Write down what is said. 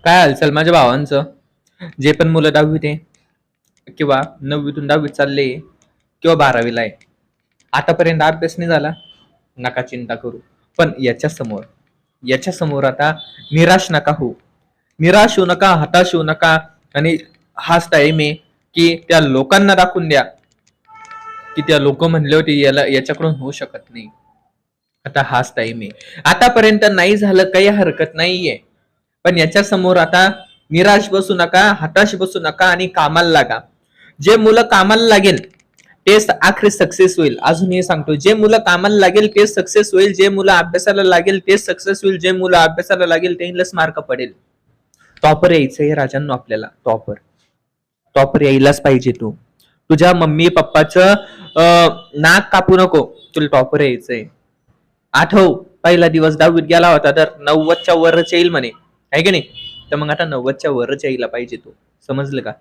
काय हालचाल माझ्या भावांचं? जे पण मुलं 10वीत आहे किंवा 9वीतून 10वीत चालले किंवा 12वीला आहे. आतापर्यंत अभ्यास नाही झाला, नका चिंता करू. पण याच्या समोर आता निराश नका होऊ. निराश होऊ नका, हताश होऊ नका आणि हाच टाइम आहे की त्या लोकांना दाखवून द्या की त्या लोक म्हणले होते याला याच्याकडून होऊ शकत नाही. आता हाच टाइम आहे. आतापर्यंत नाही झालं काही हरकत नाहीये. पण याच्या समोर आता निराश बसू नका, हताश बसू नका आणि कामाला लागा. जे मुलं कामाला लागेल तेच आखरी सक्सेस होईल. अजूनही सांगतो, जे मुलं कामाला लागेल तेच सक्सेस होईल. जे मुलं अभ्यासाला लागेल तेच सक्सेस होईल. जे मुलं अभ्यासाला लागेल त्यांनाच मार्क पडेल. टॉपर यायचंय राजांनो, आपल्याला टॉपर टॉपर यायलाच पाहिजे. तुझ्या मम्मी पप्पाचं नाक कापू नको, तुला टॉपर यायचंय. आठव, पहिला दिवस 10वीत गेला होता तर 90च्या वरच येईल म्हणे, आहे की नाही? तर मग आता 90च्या वरच यायला पाहिजे. समजलं का?